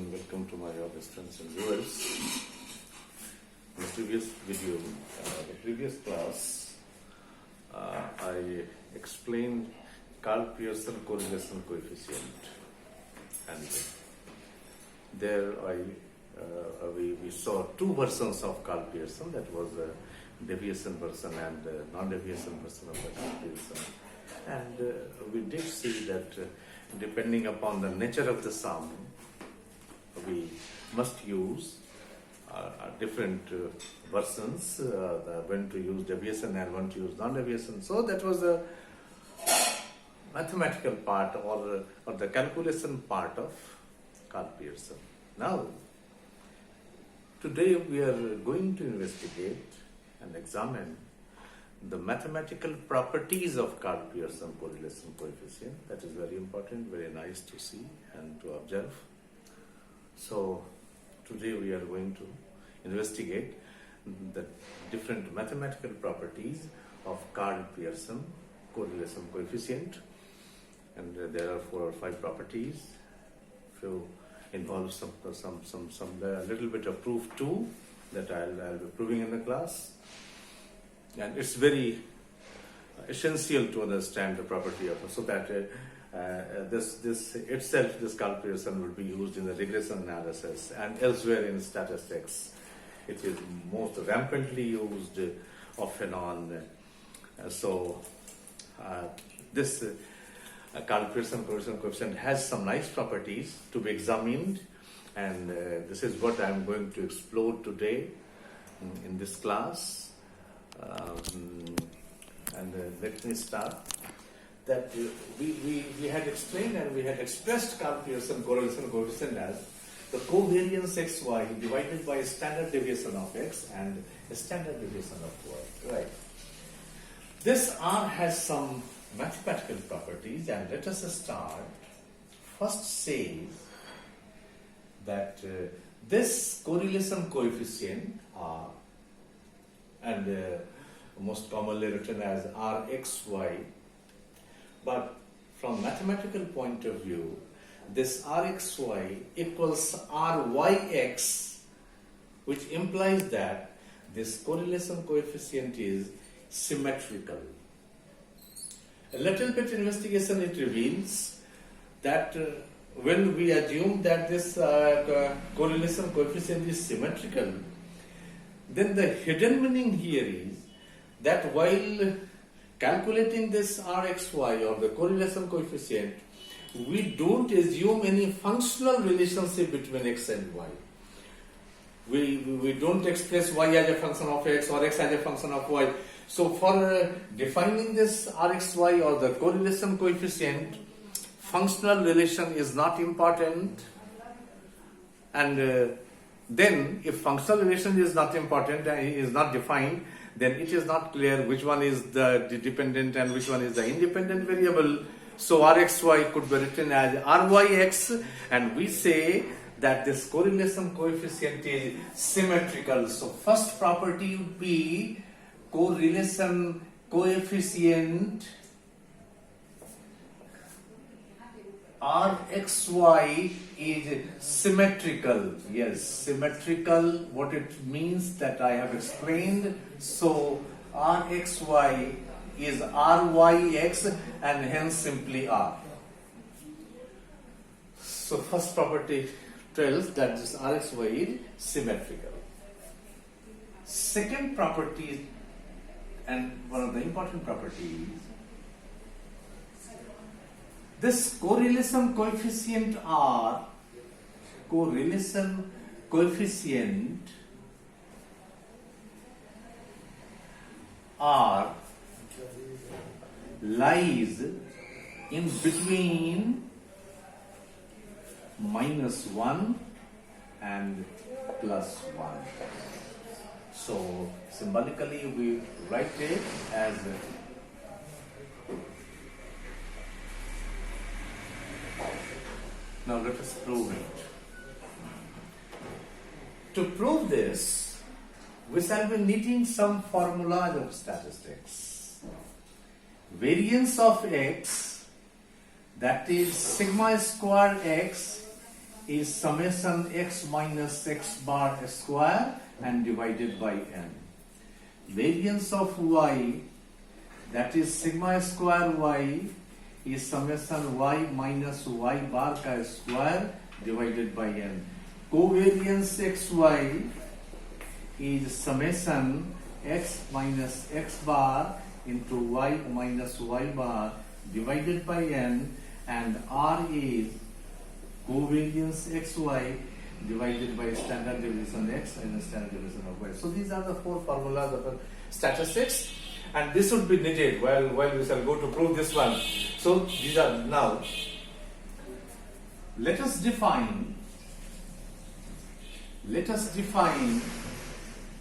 and welcome to my other students and viewers. In the previous video, the previous class, I explained Karl Pearson correlation coefficient, and there we saw two versions of Karl Pearson. That was a deviation version and non-deviation version of the Karl Pearson. And we did see that depending upon the nature of the sum, we must use different versions, when to use deviation and when to use non-deviation. So that was a mathematical part or the calculation part of Karl Pearson. Now, today we are going to investigate and examine the mathematical properties of Karl Pearson correlation coefficient. That is very important, very nice to see and to observe. So today we are going to investigate the different mathematical properties of Karl Pearson correlation coefficient, and there are 4 or 5 properties. Few involve some little bit of proof too that I'll be proving in the class. And it's very essential to understand the property of it, so that this Karl Pearson will be used in the regression analysis and elsewhere in statistics. It is most rampantly used off and on. This Karl Pearson correlation coefficient has some nice properties to be examined, and this is what I am going to explore today in this class. Let me start. That we had explained and we had expressed Karl Pearson correlation coefficient as the covariance xy divided by standard deviation of x and standard deviation of y. Right. This R has some mathematical properties, and let us start. First says that this correlation coefficient R, and most commonly written as Rxy, but from mathematical point of view, this Rxy equals Ryx, which implies that this correlation coefficient is symmetrical. A little bit investigation, it reveals that when we assume that this correlation coefficient is symmetrical, then the hidden meaning here is that while calculating this Rxy or the correlation coefficient, we don't assume any functional relationship between x and y. We don't express y as a function of x or x as a function of y. So for defining this Rxy or the correlation coefficient, functional relation is not important, and then if functional relation is not important and is not defined, then it is not clear which one is the dependent and which one is the independent variable. So Rxy could be written as Ryx, and we say that this correlation coefficient is symmetrical. So first property would be correlation coefficient Rxy is symmetrical. Yes, symmetrical. What it means that I have explained. So Rxy is Ryx, and hence simply R. So first property tells that this Rxy is symmetrical. Second property, and one of the important properties, this correlation coefficient R, correlation coefficient R lies in between -1 and +1. So symbolically we write it as now let us prove it. To prove this, we shall be needing some formulas of statistics. Variance of x, that is sigma square x, is summation x minus x bar square and divided by n. Variance of y, that is sigma square y, is summation y minus y bar ka square divided by n. Covariance xy is summation x minus x bar into y minus y bar divided by n, and R is covariance xy divided by standard deviation x and standard deviation of y. So these are the four formulas of statistics, and this would be needed while we shall go to prove this one. So these are now. Let us define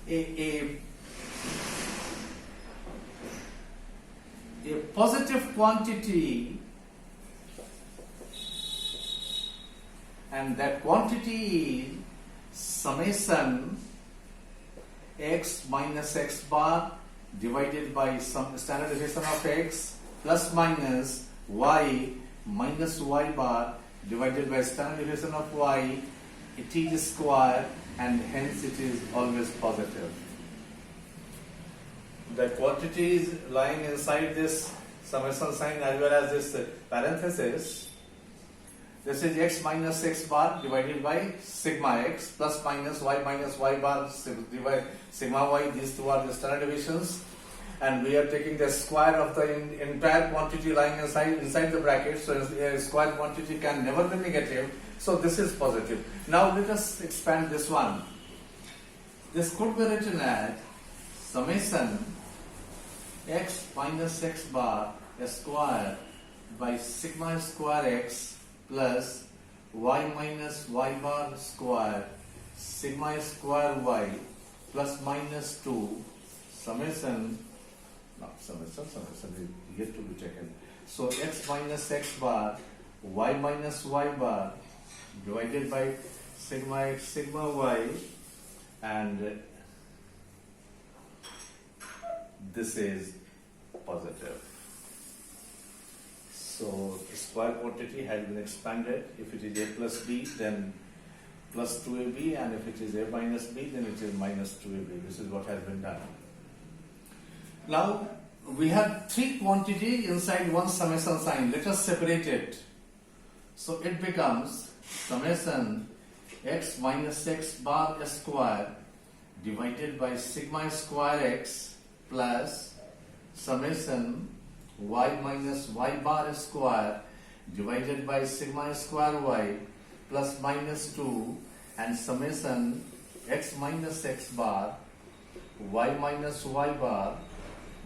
a positive quantity, and that quantity is summation x minus x bar divided by some standard deviation of x plus minus y minus y bar divided by standard deviation of y. It is square, and hence it is always positive. The quantity is lying inside this summation sign as well as this parenthesis. This is x minus x bar divided by sigma x plus minus y bar divide sigma y. These two are the standard deviations, and we are taking the square of the entire quantity lying inside the bracket. So a square quantity can never be negative. So this is positive. Now let us expand this one. This could be written as summation x minus x bar square by sigma square x plus y minus y bar square sigma square y plus minus 2 summation is yet to be taken. So x minus x bar y minus y bar divided by sigma x sigma y, and this is positive. So the square quantity has been expanded. If it is a plus b, then plus 2ab, and if it is a minus b, then it is minus 2ab. This is what has been done. Now we have three quantities inside one summation sign. Let us separate it. So it becomes summation x minus x bar square divided by sigma square x plus summation y minus y bar square divided by sigma square y plus minus 2, and summation x minus x bar y minus y bar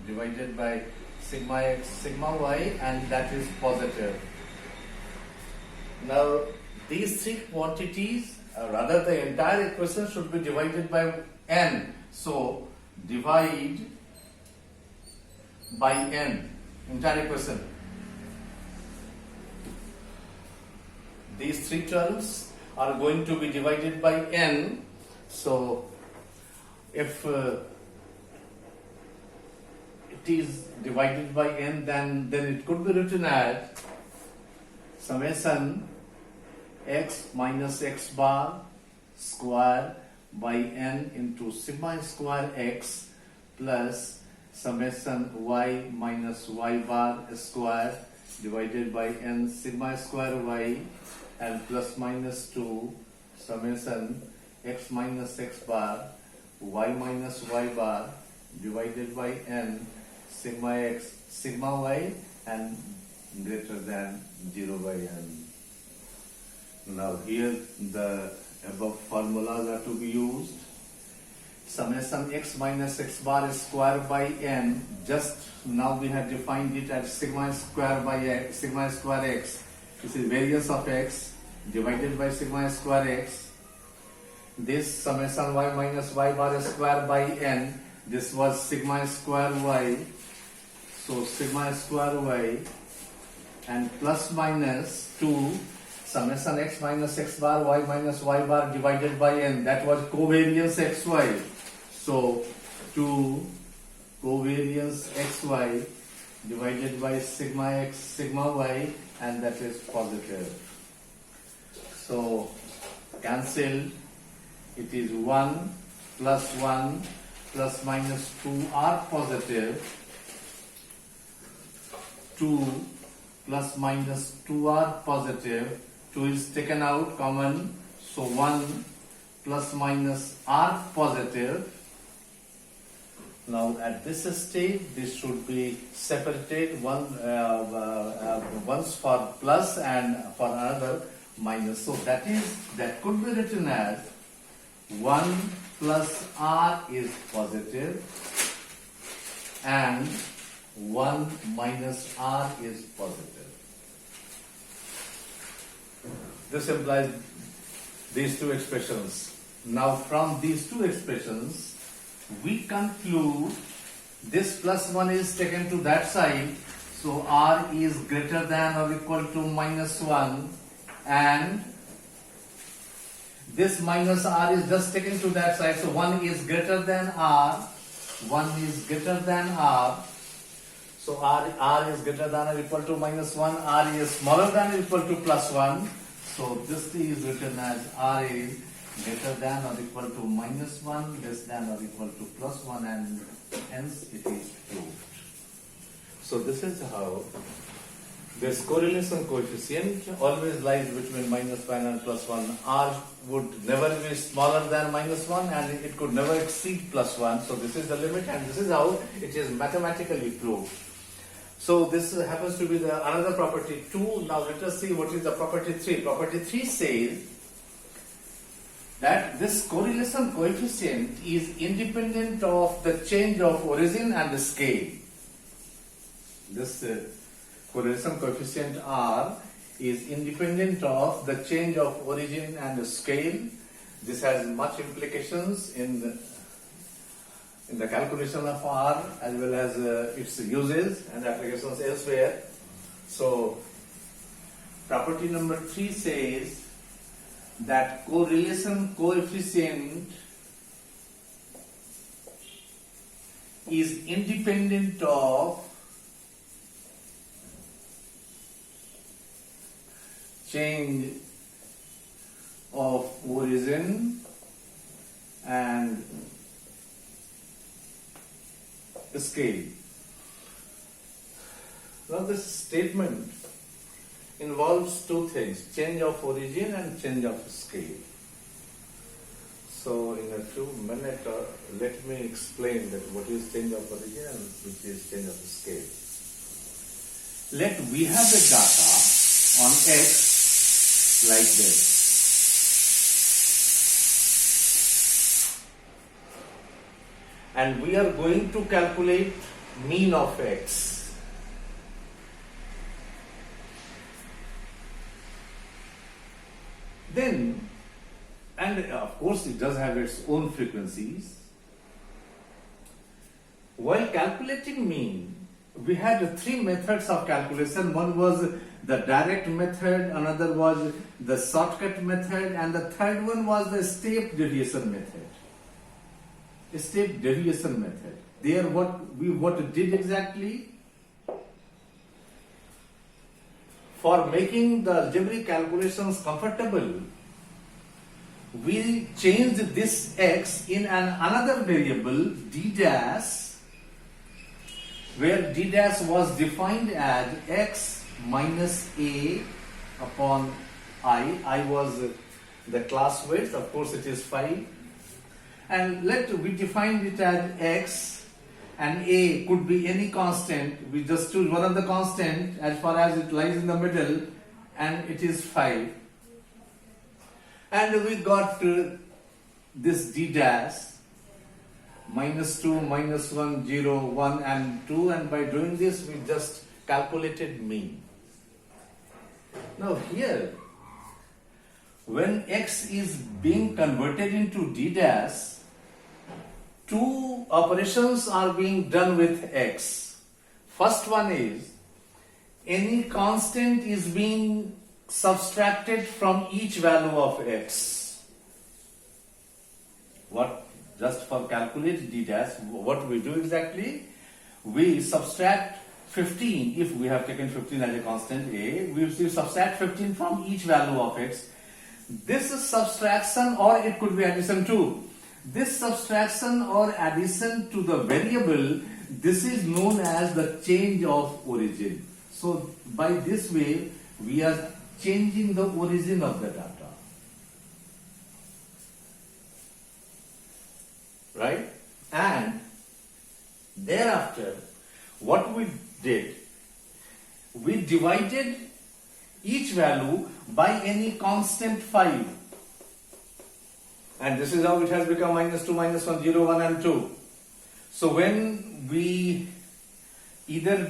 divided by sigma x sigma y, and that is positive. Now these three quantities, rather the entire equation should be divided by n. So divide by n, entire equation. These three terms are going to be divided by n. So if it is divided by n, then it could be written as summation x minus x bar square by n into sigma square x plus summation y minus y bar square divided by n sigma square y, and plus minus 2 summation x minus x bar y minus y bar divided by n sigma x sigma y, and greater than 0 by n. Now here the above formulas are to be used. Summation x minus x bar square by n, just now we have defined it as sigma square by x, sigma square x. This is variance of x divided by sigma square x. This summation y minus y bar square by n, this was sigma square y. So sigma square y, and plus minus 2 summation x minus x bar y minus y bar divided by n, that was covariance xy. So 2 covariance xy divided by sigma x sigma y, and that is positive. So cancelled. It is 1 plus 1 plus minus 2 are positive. 2 plus minus 2 are positive. 2 is taken out common. So 1 plus minus are positive. Now at this stage, this should be separated, once for plus and for another minus. So that could be written as 1 plus r is positive and 1 minus r is positive. This implies these two expressions. Now from these two expressions, we conclude this plus 1 is taken to that side, so r is greater than or equal to minus 1, and this minus r is just taken to that side, so 1 is greater than r, 1 is greater than r, so r is greater than or equal to minus 1, r is smaller than or equal to plus 1, so this is written as r is greater than or equal to minus 1, less than or equal to plus 1, and hence it is proved. So this is how this correlation coefficient always lies between minus 1 and plus 1. R would never be smaller than minus 1 and it could never exceed plus 1. So this is the limit and this is how it is mathematically proved. So this happens to be another property 2. Now let us see what is the property 3. Property 3 says that this correlation coefficient is independent of the change of origin and the scale. This correlation coefficient R is independent of the change of origin and the scale. This has much implications in the calculation of R as well as its uses and applications elsewhere. So property number 3 says that correlation coefficient is independent of change of origin and scale. Now this statement involves two things, change of origin and change of scale. So in a few minutes, let me explain that what is change of origin and which is change of scale. We have the data on X like this. And we are going to calculate mean of X. Then, and of course it does have its own frequencies. While calculating mean, we had three methods of calculation. One was the direct method, another was the shortcut method, and the third one was the step deviation method. Step deviation method. There what we did exactly? For making the algebraic calculations comfortable, we changed this x in another variable d dash, where d dash was defined as x minus a upon I. I was the class width, of course it is 5. And we defined it as x, and a could be any constant. We just choose one of the constant as far as it lies in the middle, and it is 5. And we got this d dash minus 2, minus 1, 0, 1 and 2, and by doing this we just calculated mean. Now here, when x is being converted into d dash, two operations are being done with x. First one is, any constant is being subtracted from each value of x. What? Just for calculate d dash, what we do exactly? We subtract 15, if we have taken 15 as a constant a, we subtract 15 from each value of x. this is subtraction or it could be addition too. This subtraction or addition to the variable, this is known as the change of origin. So by this way, we are changing the origin of the data. Right? And thereafter, what we did, we divided each value by any constant 5. And this is how it has become -2, -1, 0, 1 and 2. So when we either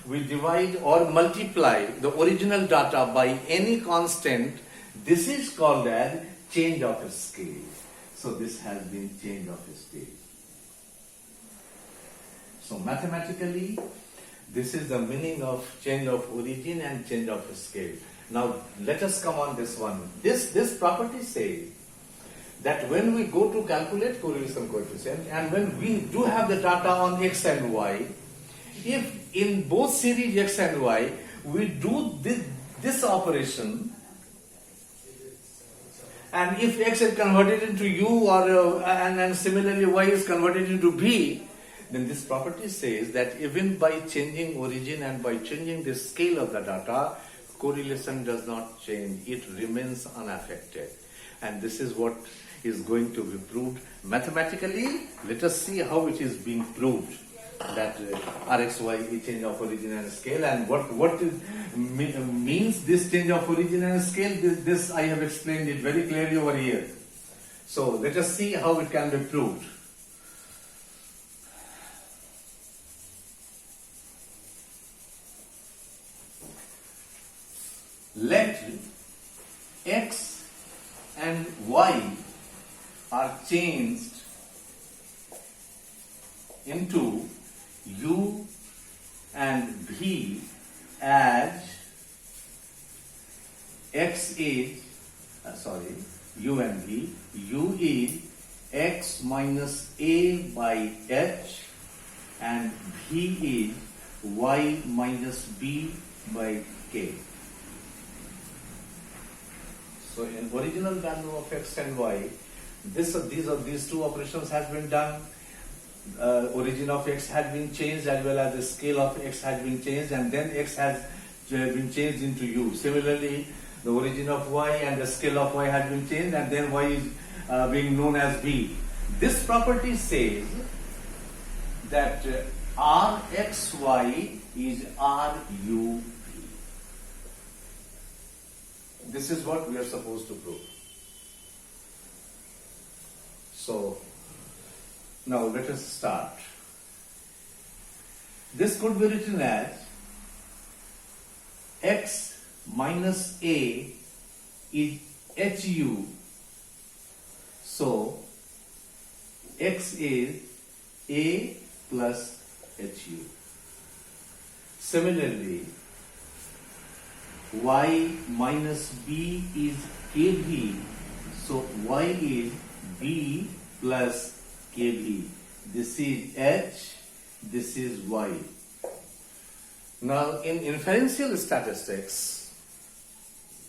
we divide or multiply the original data by any constant, this is called as change of scale. So this has been change of scale. So mathematically, this is the meaning of change of origin and change of scale. Now let us come on this one. This property says that when we go to calculate correlation coefficient and when we do have the data on x and y, if in both series x and y we do this operation, and if x is converted into u or and similarly y is converted into b, then this property says that even by changing origin and by changing the scale of the data, correlation does not change. It remains unaffected. And this is what is going to be proved mathematically. Let us see how it is being proved that RxY is change of origin and scale, and what means this change of origin and scale. This I have explained it very clearly over here. So let us see how it can be proved. Let x and y are changed into u and v as x is u and v. U is x minus a by h and v is y minus b by k. So in original value of x and y, these two operations has been done. Origin of x had been changed as well as the scale of x had been changed, and then x has been changed into u. Similarly, the origin of y and the scale of y had been changed, and then y is being known as b. This property says that Rxy is Ru. This is what we are supposed to prove. So now let us start. This could be written as x minus a is Hu. So x is a plus Hu. Similarly, y minus b is kb. So y is b plus kb. This is h, this is y. Now in inferential statistics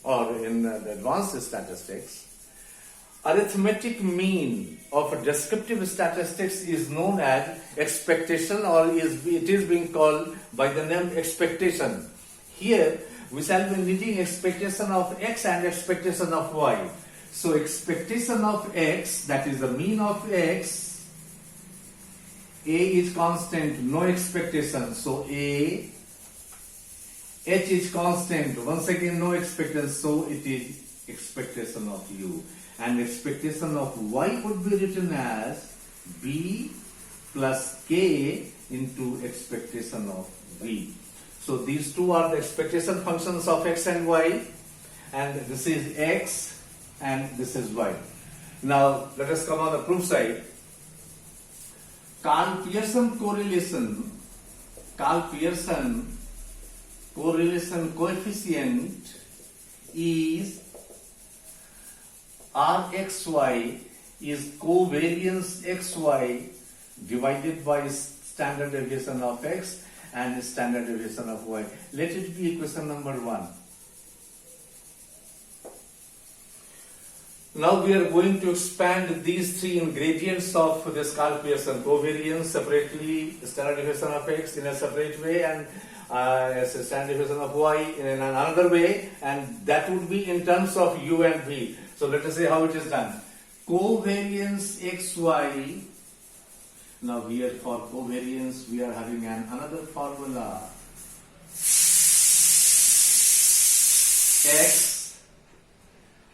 or in the advanced statistics, arithmetic mean of a descriptive statistics is known as expectation, or it is being called by the name expectation. Here we shall be needing expectation of x and expectation of y. So expectation of x, that is the mean of x, a is constant, no expectation. So a, h is constant, once again no expectation, so it is expectation of u. And expectation of y would be written as b plus k into expectation of v. So these two are the expectation functions of x and y, and this is x and this is y. Now let us come on the proof side. Karl Pearson correlation coefficient is Rxy is covariance xy divided by standard deviation of x and standard deviation of y. Let it be equation number 1. Now we are going to expand these three ingredients of this Karl Pearson covariance separately, standard deviation of x in a separate way, and as a standard deviation of y in another way, and that would be in terms of u and v. So let us see how it is done. Covariance xy. Now here for covariance we are having another formula. X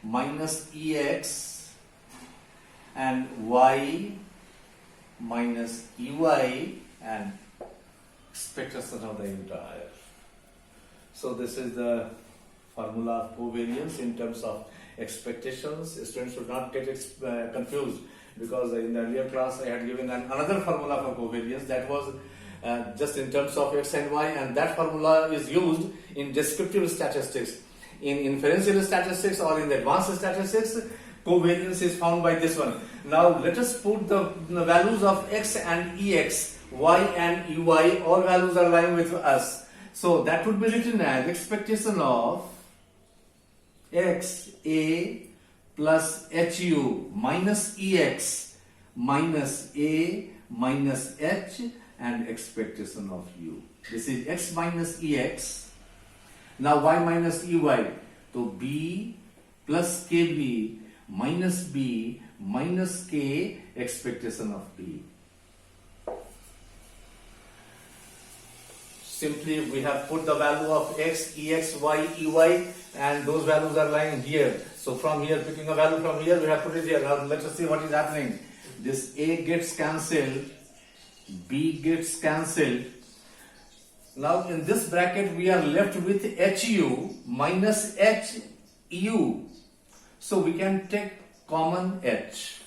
minus ex and y minus ey and expectation of the entire. So this is the formula of covariance in terms of expectations. Students should not get confused, because in the earlier class I had given another formula for covariance that was just in terms of x and y, and that formula is used in descriptive statistics. In inferential statistics or in the advanced statistics, covariance is found by this one. Now let us put the values of x and ex, y and ey, all values are lying with us. So that would be written as expectation of x a plus hu minus ex minus a minus h and expectation of u. This is x minus ex. Now y minus ey, so b plus kb minus b minus k expectation of b. Simply we have put the value of x, ex, y, ey, and those values are lying here. So from here, picking a value from here, we have put it here. Now let us see what is happening. This a gets cancelled, b gets cancelled. Now in this bracket we are left with hu minus hu. So we can take common h.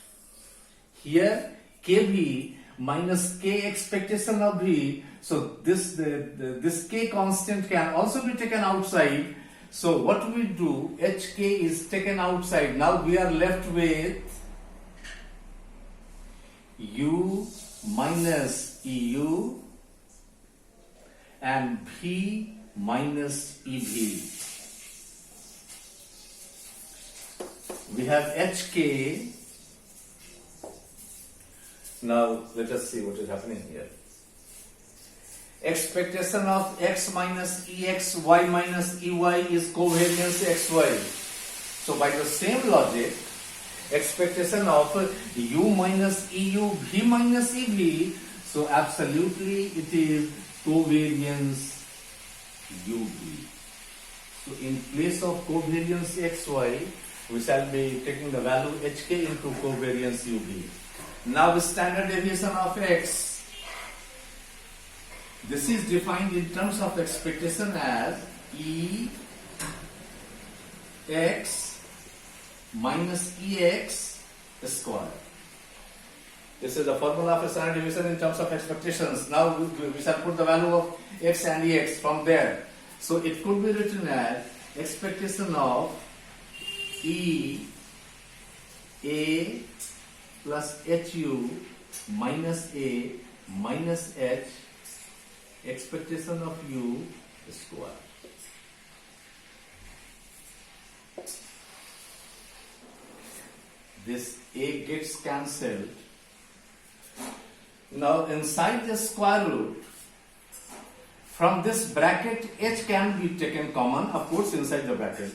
Here kb minus k expectation of b. So this k constant can also be taken outside. So what we do, hk is taken outside. Now we are left with u minus eu and v minus ev. We have hk. Now let us see what is happening here. Expectation of x minus ex, y minus ey is covariance xy. So by the same logic, expectation of u minus eu, v minus ev, so absolutely it is covariance ub. So in place of covariance xy, we shall be taking the value hk into covariance ub. Now the standard deviation of x, this is defined in terms of expectation as e x minus ex square. This is the formula of standard deviation in terms of expectations. Now we shall put the value of x and ex from there. So it could be written as expectation of e a plus hu minus a minus h expectation of u square. This a gets cancelled. Now inside the square root, from this bracket h can be taken common, of course, inside the bracket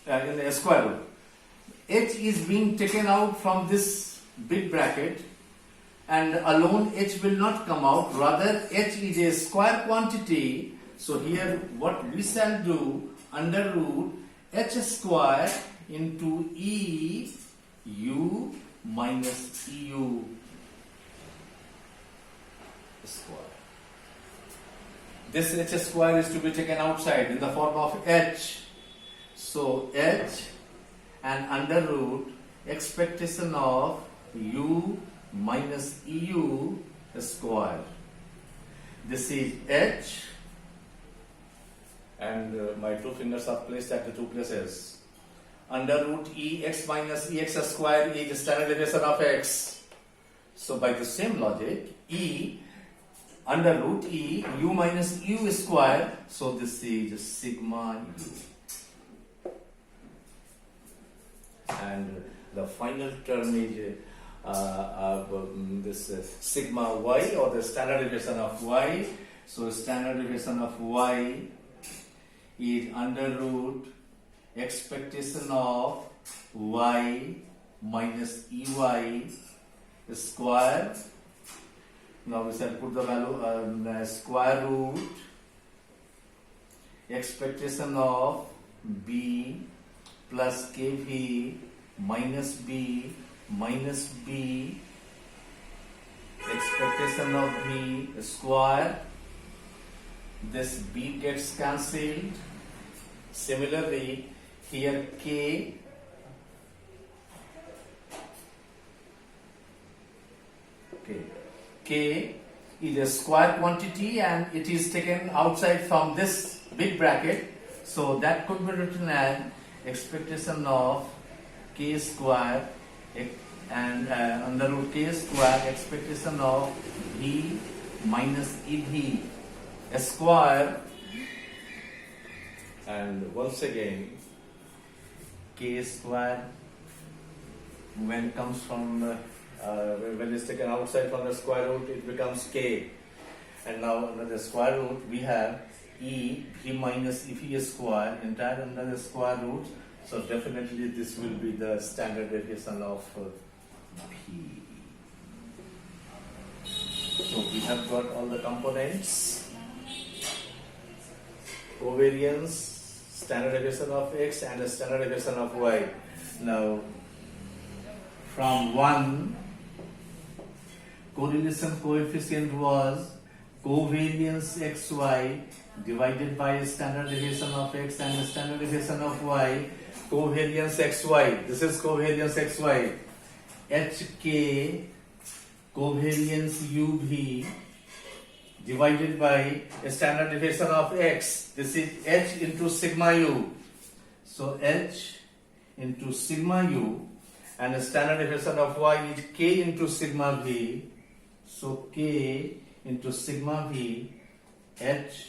in the square root. H is being taken out from this big bracket, and alone h will not come out, rather h is a square quantity. So here what we shall do, under root h square into e u minus eu square. This h square is to be taken outside in the form of h. So h and under root expectation of u minus eu square. This is h, and my two fingers are placed at the two places. Under root e x minus ex square is standard deviation of x. So by the same logic, e under root e u minus u square. So this is sigma u. And the final term is this sigma y, or the standard deviation of y. So standard deviation of y is under root expectation of y minus ey square. Now we shall put the value square root expectation of b plus kv minus b expectation of b square. This b gets cancelled. Similarly, here k is a square quantity and it is taken outside from this big bracket, so that could be written as expectation of k square and under root k square expectation of v minus ev square, and once again k square when comes from when it's taken outside from the square root, it becomes k, and now under the square root we have e v minus ev square entire under the square root. So definitely this will be the standard deviation of p. So we have got all the components: covariance, standard deviation of x, and the standard deviation of y. Now from 1, correlation coefficient was covariance xy divided by standard deviation of x and standard deviation of y. Covariance xy, this is covariance xy, hk covariance uv divided by standard deviation of x. This is h into sigma u. So h into sigma u, and the standard deviation of y is k into sigma v. So k into sigma v, h,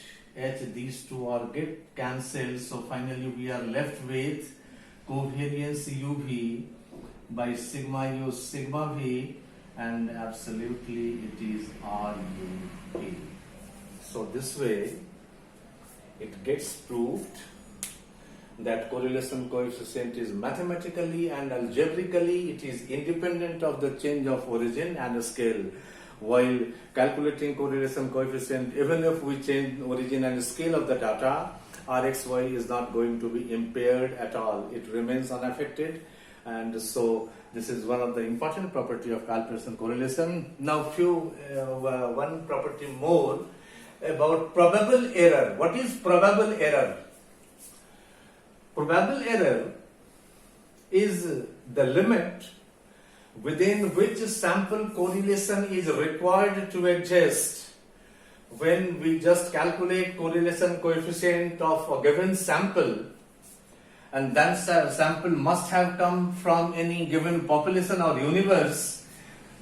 these two are get cancelled. So finally we are left with covariance uv by sigma u sigma v, and absolutely it is RUV. So this way it gets proved that correlation coefficient is mathematically and algebraically it is independent of the change of origin and scale. While calculating correlation coefficient, even if we change origin and scale of the data, Rxy is not going to be impaired at all. It remains unaffected, and so this is one of the important property of calculation correlation. Now one property more about probable error. What is probable error? Probable error is the limit within which sample correlation is required to exist. When we just calculate correlation coefficient of a given sample, and that sample must have come from any given population or universe,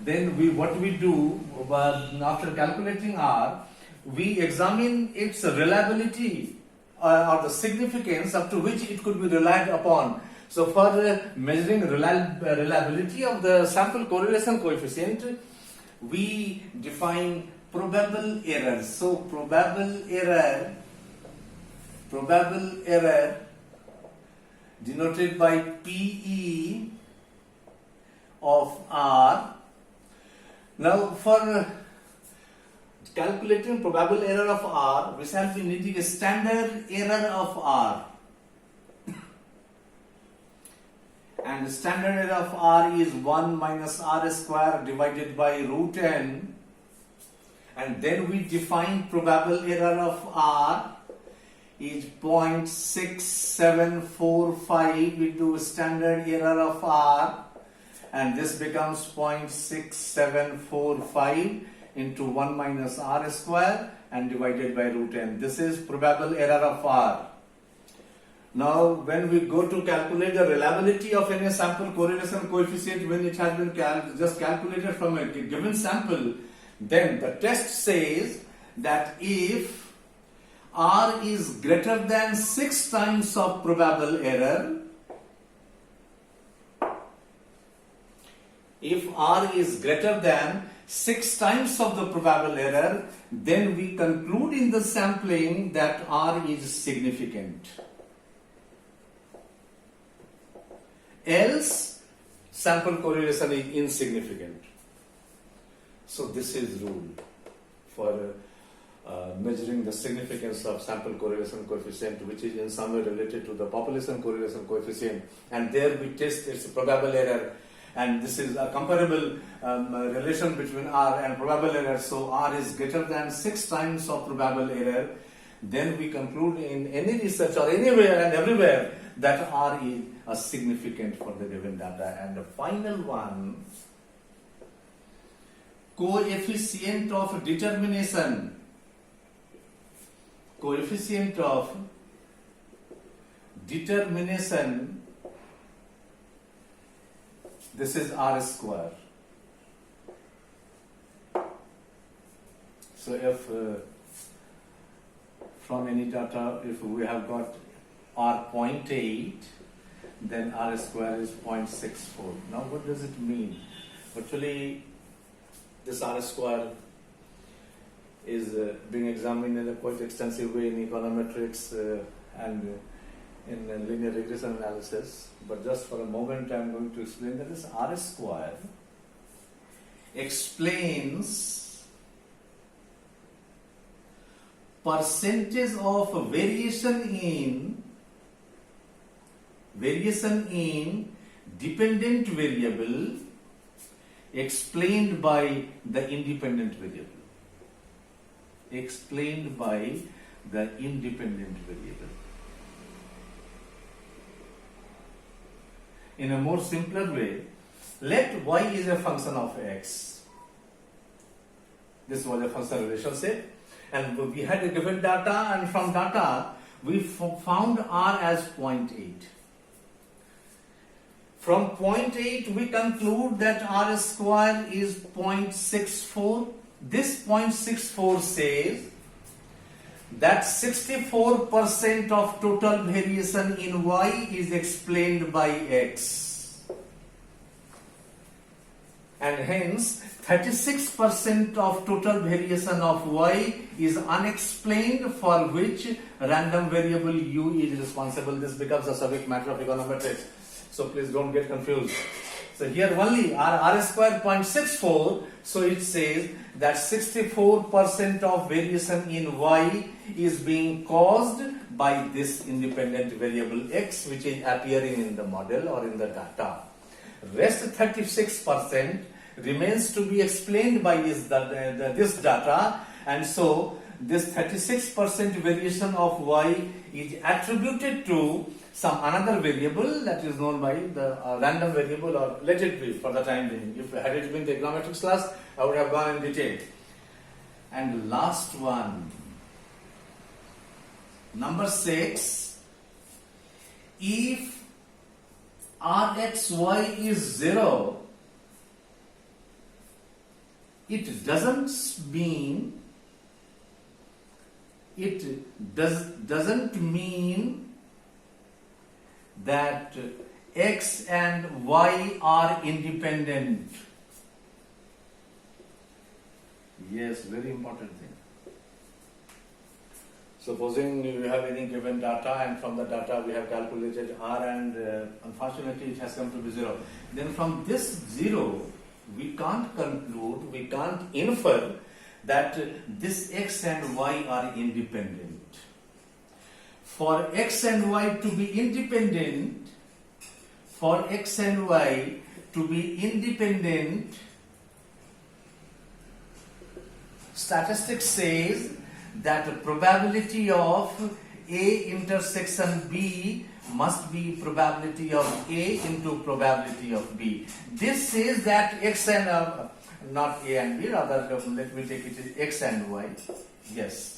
then what we do after calculating R, we examine its reliability or the significance up to which it could be relied upon. So for measuring reliability of the sample correlation coefficient, we define probable error. So probable error denoted by PE of R. Now for calculating probable error of R, we shall be needing a standard error of R. And standard error of R is 1 minus R square divided by root n. And then we define probable error of R is 0.6745 into standard error of R, and this becomes 0.6745 into 1 minus R square and divided by root n. This is probable error of R. Now when we go to calculate the reliability of any sample correlation coefficient, when it has been just calculated from a given sample, then the test says that if R is greater than 6 times of probable error, if R is greater than 6 times of the probable error, then we conclude in the sampling that R is significant. Else, sample correlation is insignificant. So this is rule for measuring the significance of sample correlation coefficient, which is in some way related to the population correlation coefficient, and there we test its probable error, and this is a comparable relation between R and probable error. So R is greater than 6 times of probable error, then we conclude in any research or anywhere and everywhere that R is significant for the given data. And the final one, coefficient of determination. Coefficient of determination, this is R square. So if from any data, if we have got R 0.8, then R square is 0.64. Now what does it mean? Actually, this R square is being examined in a quite extensive way in econometrics and in linear regression analysis. But just for a moment, I am going to explain that this R square explains percentage of variation in dependent variable explained by the independent variable. Explained by the independent variable. In a more simpler way, let y is a function of x. This was a function relationship, and we had a given data, and from data we found R as 0.8. From 0.8 we conclude that R square is 0.64. This 0.64 says that 64% of total variation in y is explained by x, and hence 36% of total variation of y is unexplained, for which random variable u is responsible. This becomes a subject matter of econometrics, so please don't get confused. So here only R square 0.64, so it says that 64% of variation in y is being caused by this independent variable x, which is appearing in the model or in the data. Rest 36% remains to be explained by this data, and so this 36% variation of y is attributed to some another variable that is known by the random variable, or let it be for the time being. If had it been the econometrics class, I would have gone in detail. And last one, number 6, if Rxy is 0, it doesn't mean that x and y are independent. Yes, very important thing. Supposing you have any given data, and from the data we have calculated R, and unfortunately it has come to be 0. Then from this 0, we can't conclude, we can't infer that this x and y are independent. For x and y to be independent, statistics says that the probability of A intersection B must be probability of A into probability of B. This says that x and not A and B, rather let me take it as x and y. Yes.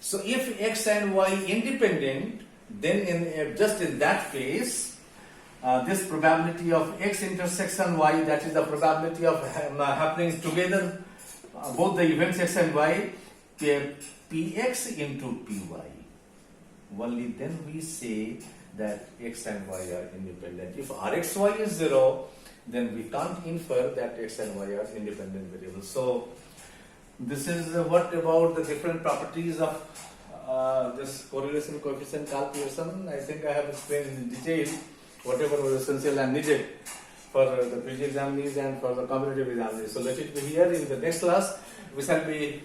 So if x and y independent, then just in that case, this probability of x intersection y, that is the probability of happening together, both the events x and y, px into py. Only then we say that x and y are independent. If Rxy is 0, then we can't infer that x and y are independent variables. So this is what about the different properties of this correlation coefficient calculation. I think I have explained in detail whatever was essential and needed for the PG examinees and for the competitive examinees. So let it be here. In the next class, we shall be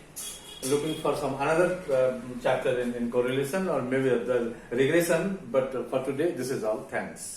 looking for some another chapter in correlation or maybe the regression. But for today, this is all. Thanks.